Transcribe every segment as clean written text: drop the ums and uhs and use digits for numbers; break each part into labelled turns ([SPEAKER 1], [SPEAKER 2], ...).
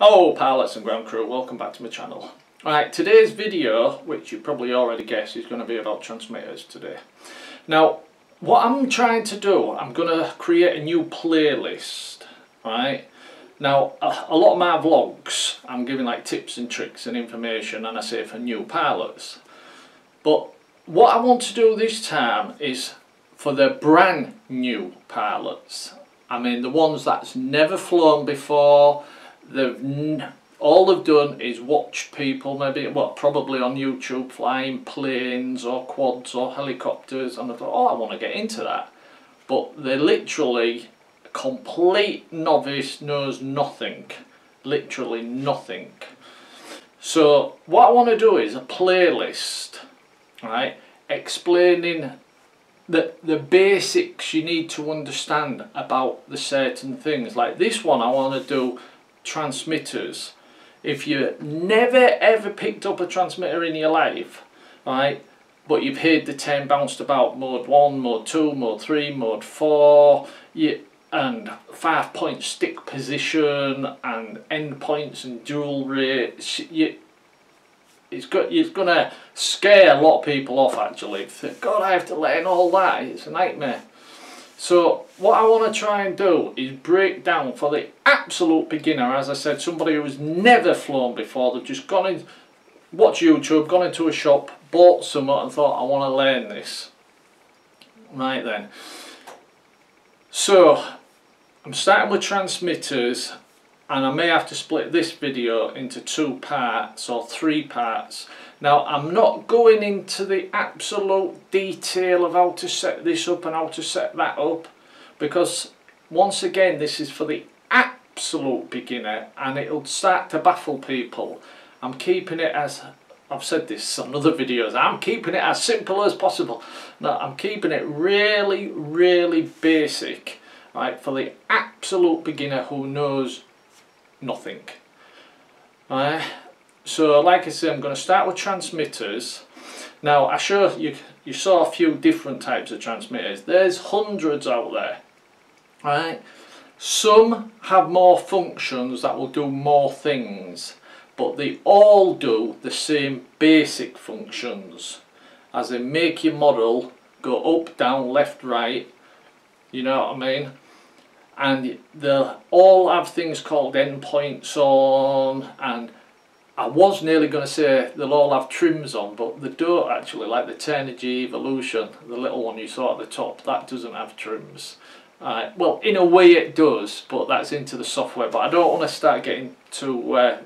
[SPEAKER 1] Hello pilots and ground crew, welcome back to my channel. Right, today's video, which you probably already guessed, is going to be about transmitters today. Now, what I'm trying to do, I'm going to create a new playlist, right? Now, a lot of my vlogs, I'm giving like tips and tricks and information, and I say for new pilots. But what I want to do this time is for the brand new pilots. I mean, the ones that's never flown before. All they've done is watch people, probably on YouTube, flying planes or quads or helicopters, and they thought, oh, I want to get into that. But they're literally a complete novice, knows nothing, literally nothing. So what I want to do is a playlist, right, explaining the basics you need to understand about the certain things. Like this one, I want to do transmitters. If you never ever picked up a transmitter in your life, right, but you've heard the term bounced about mode 1, mode 2, mode 3, mode 4, and 5-point stick position and end points and dual rates, it's going to scare a lot of people off actually. God, I have to learn all that, it's a nightmare. So what I want to try and do is break down for the absolute beginner, as I said, somebody who's never flown before. They've just gone in, watched YouTube, gone into a shop, bought some and thought, I want to learn this. Right then. So I'm starting with transmitters, and I may have to split this video into 2 parts or 3 parts. Now, I'm not going into the absolute detail of how to set this up and how to set that up, because once again, this is for the absolute beginner and it'll start to baffle people. I'm keeping it, as I've said this on other videos, I'm keeping it as simple as possible. No, I'm keeping it really basic, right, for the absolute beginner who knows nothing. Right. So like I say, I'm going to start with transmitters. Now I show you saw a few different types of transmitters. There's hundreds out there, right? Some have more functions that will do more things, but they all do the same basic functions, as in make your model go up, down, left, right, you know what I mean? And they'll all have things called endpoints on, and I was nearly going to say they'll all have trims on, but they don't actually. Like the Turnigy Evolution, the little one you saw at the top, that doesn't have trims. Well, in a way it does, but that's into the software. But I don't want to start getting too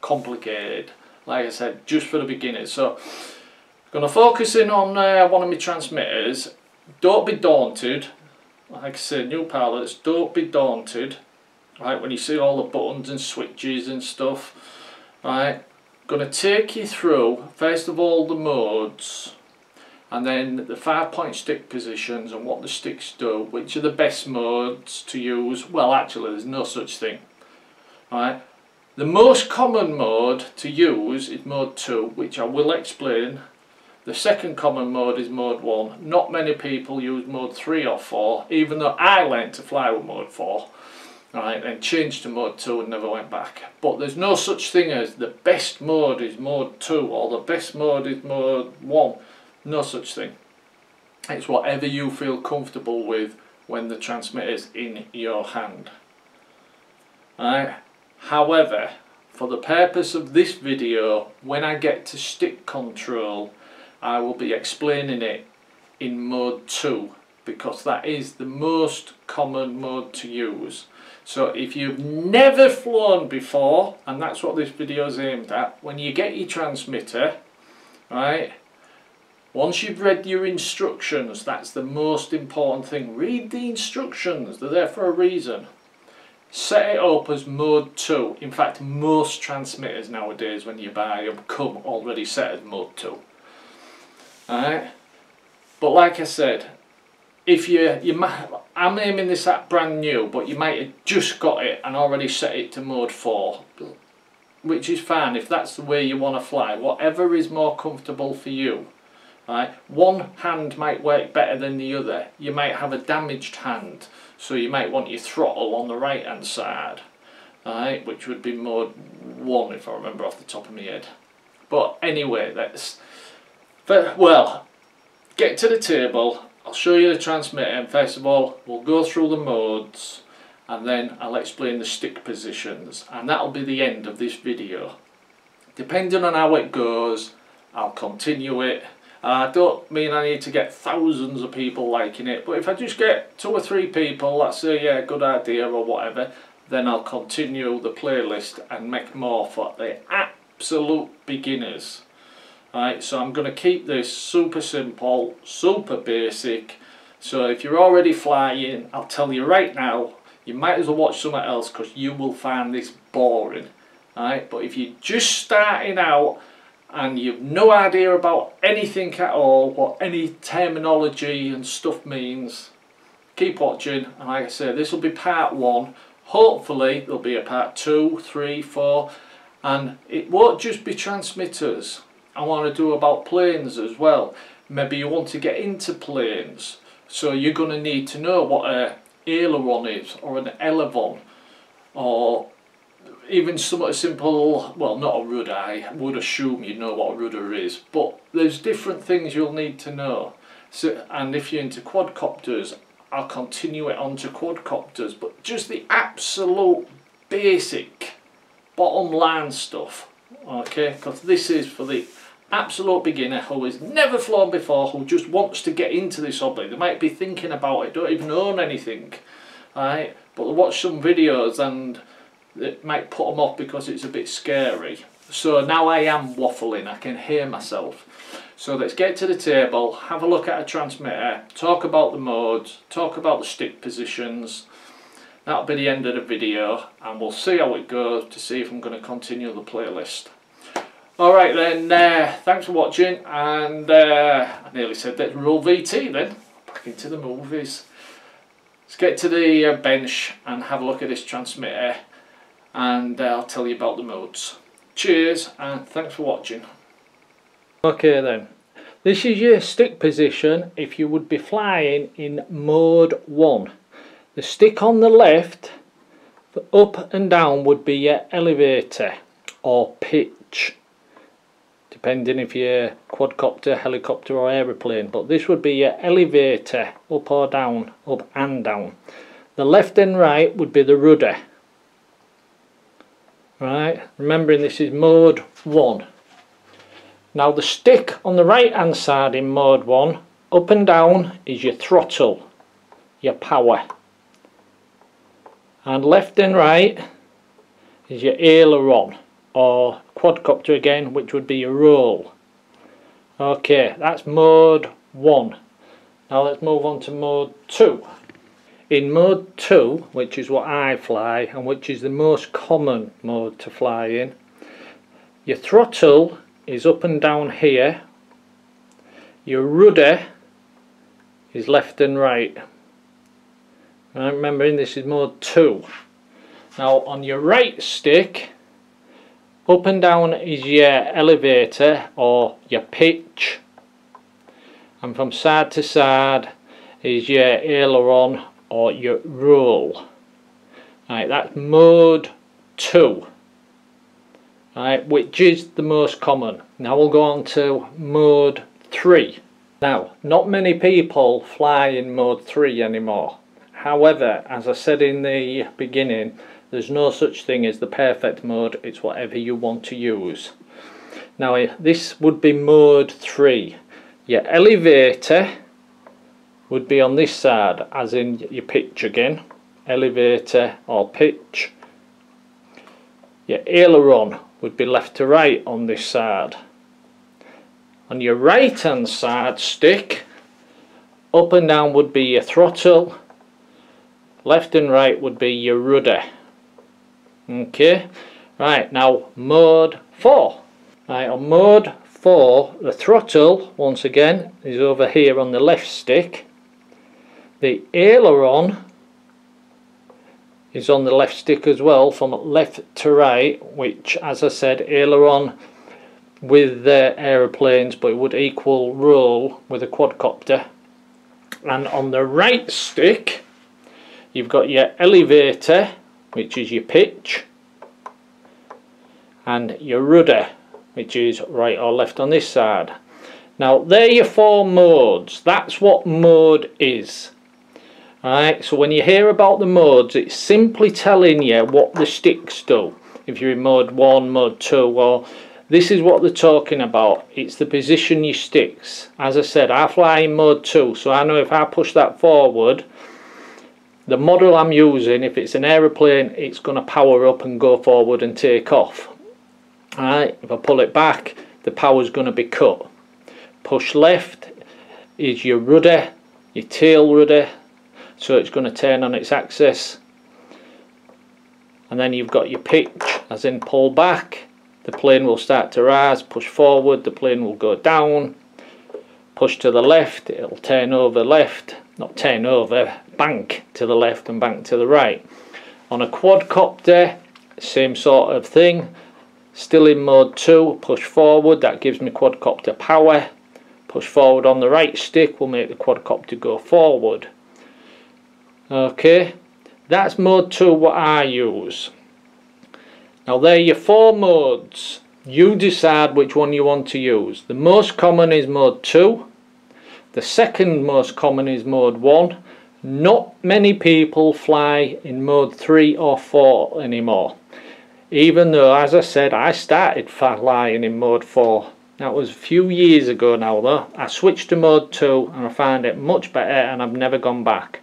[SPEAKER 1] complicated. Like I said, just for the beginners. So I'm going to focus in on one of my transmitters. Don't be daunted. Like I said, new pilots, don't be daunted. Right, when you see all the buttons and switches and stuff. Right, going to take you through first of all the modes, and then the 5-point stick positions and what the sticks do, which are the best modes to use. Well, actually there's no such thing. Right, the most common mode to use is mode 2, which I will explain. The second common mode is mode 1. Not many people use mode 3 or 4, even though I learned to fly with mode 4. Right, and changed to mode 2 and never went back. But there's no such thing as the best mode is mode 2 or the best mode is mode 1. No such thing. It's whatever you feel comfortable with when the transmitter is in your hand. Right. However, for the purpose of this video, when I get to stick control, I will be explaining it in mode 2, because that is the most common mode to use. So if you've never flown before, and that's what this video is aimed at, when you get your transmitter, right, once you've read your instructions, that's the most important thing. Read the instructions, they're there for a reason. Set it up as mode 2. In fact, most transmitters nowadays when you buy them come already set as mode 2. Alright, but like I said, if I'm aiming this at brand new, but you might have just got it and already set it to mode 4, which is fine if that's the way you want to fly. Whatever is more comfortable for you. Right? One hand might work better than the other. You might have a damaged hand, so you might want your throttle on the right hand side. Alright, which would be mode 1 if I remember off the top of my head. But anyway, well, get to the table, I'll show you the transmitter, and first of all we'll go through the modes and then I'll explain the stick positions, and that'll be the end of this video. Depending on how it goes, I'll continue it. I don't mean I need to get thousands of people liking it, but if I just get 2 or 3 people that say yeah, good idea or whatever, then I'll continue the playlist and make more for the absolute beginners. Alright, so I'm going to keep this super simple, super basic. So if you're already flying, I'll tell you right now, you might as well watch something else because you will find this boring. Alright, but if you're just starting out and you've no idea about anything at all, what any terminology and stuff means, keep watching. And like I said, this will be part 1. Hopefully there'll be a part 2, 3, 4, and it won't just be transmitters. I want to do about planes as well. Maybe you want to get into planes, so you're going to need to know what a aileron is, or an elevon, or even somewhat simple, well, not a rudder. I would assume you know what a rudder is, but there's different things you'll need to know. So, and if you're into quadcopters, I'll continue it on to quadcopters, but just the absolute basic bottom line stuff, okay, because this is for the absolute beginner who has never flown before, who just wants to get into this hobby. They might be thinking about it, don't even own anything, right? But they'll watch some videos and it might put them off because it's a bit scary. So now I am waffling, I can hear myself. So let's get to the table, have a look at a transmitter, talk about the modes, talk about the stick positions. That'll be the end of the video, and we'll see how it goes to see if I'm going to continue the playlist. Alright then, thanks for watching, and I nearly said that, roll VT then, back into the movies. Let's get to the bench and have a look at this transmitter, and I'll tell you about the modes. Cheers, and thanks for watching. Okay then, this is your stick position if you would be flying in mode 1. The stick on the left, for up and down, would be your elevator or pitch, depending if you're quadcopter, helicopter or aeroplane, but this would be your elevator, up or down, up and down. The left and right would be the rudder. Right, remembering this is mode 1. Now the stick on the right hand side in mode 1, up and down, is your throttle, your power. And left and right is your aileron, or quadcopter again, which would be your roll. Okay, that's mode 1. Now let's move on to mode 2. In mode 2, which is what I fly and which is the most common mode to fly in, your throttle is up and down here, your rudder is left and right. And remembering this is mode 2. Now on your right stick, up and down is your elevator or your pitch, and from side to side is your aileron or your roll. Right, that's mode 2. Right, which is the most common. Now we'll go on to mode 3. Now, not many people fly in mode 3 anymore. However, as I said in the beginning, there's no such thing as the perfect mode, it's whatever you want to use. Now this would be mode 3. Your elevator would be on this side, as in your pitch again, elevator or pitch. Your aileron would be left to right on this side. On your right hand side stick, up and down would be your throttle, left and right would be your rudder. Okay, right, now mode 4. Right, on mode 4, the throttle once again is over here on the left stick. The aileron is on the left stick as well, from left to right, which, as I said, aileron with the aeroplanes, but it would equal roll with a quadcopter. And on the right stick you've got your elevator, which is your pitch, and your rudder, which is right or left on this side. Now they're your 4 modes. That's what mode is. Alright, so when you hear about the modes, it's simply telling you what the sticks do. If you're in mode 1, mode 2, or this is what they're talking about. It's the position your sticks. As I said, I fly in mode 2, so I know if I push that forward, the model I'm using, if it's an aeroplane, it's going to power up and go forward and take off. Alright, if I pull it back, the power's going to be cut. Push left is your rudder, your tail rudder, so it's going to turn on its axis. And then you've got your pitch, as in pull back, the plane will start to rise. Push forward, the plane will go down. Push to the left, it'll turn over left, not turn over, bank to the left and bank to the right. On a quadcopter, same sort of thing. Still in mode 2, push forward, that gives me quadcopter power. Push forward on the right stick will make the quadcopter go forward. Okay, that's mode 2 what I use. Now they're your 4 modes. You decide which one you want to use. The most common is mode 2. The second most common is mode 1. Not many people fly in mode 3 or 4 anymore. Even though, as I said, I started flying in mode 4. That was a few years ago now though. I switched to mode 2 and I found it much better and I've never gone back.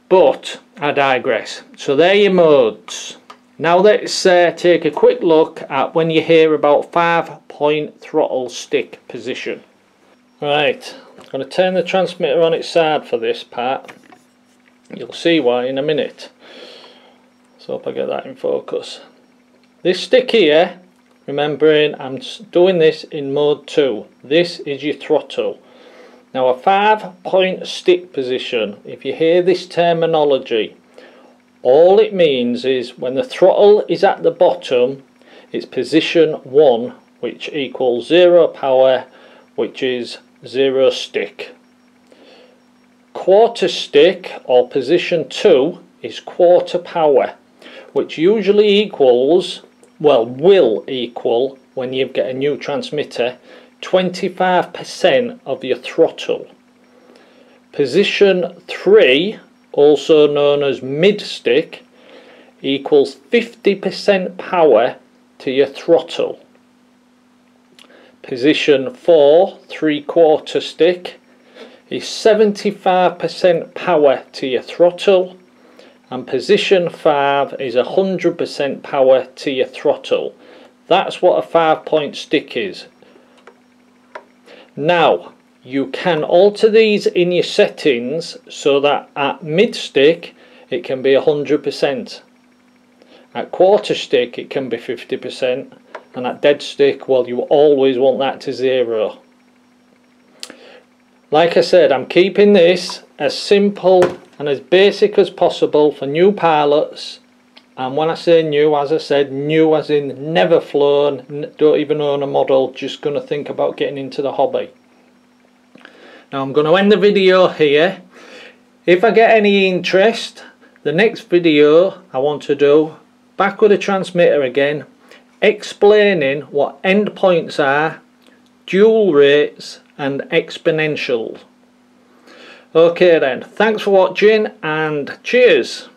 [SPEAKER 1] But I digress. So there are your modes. Now let's take a quick look at when you hear about 5-point throttle stick position. Right, I'm going to turn the transmitter on its side for this part. You'll see why in a minute. So hope I get that in focus. This stick here, remembering I'm doing this in mode 2. This is your throttle. Now a 5-point stick position, if you hear this terminology, all it means is when the throttle is at the bottom, it's position 1, which equals 0 power, which is 0 stick. Quarter stick, or position 2, is quarter power, which usually equals, well, will equal, when you get a new transmitter, 25% of your throttle. Position 3, also known as mid stick, equals 50% power to your throttle. Position 4, 3/4 stick, is 75% power to your throttle, and position 5 is 100% power to your throttle. That's what a 5-point stick is. Now you can alter these in your settings so that at mid stick it can be 100%, at quarter stick it can be 50%, and at dead stick, well, you always want that to 0. Like I said, I'm keeping this as simple and as basic as possible for new pilots. And when I say new, as I said, new as in never flown, don't even own a model, just going to think about getting into the hobby. Now I'm going to end the video here. If I get any interest, the next video I want to do, back with the transmitter again, explaining what endpoints are, dual rates and exponential. Okay then, thanks for watching and cheers.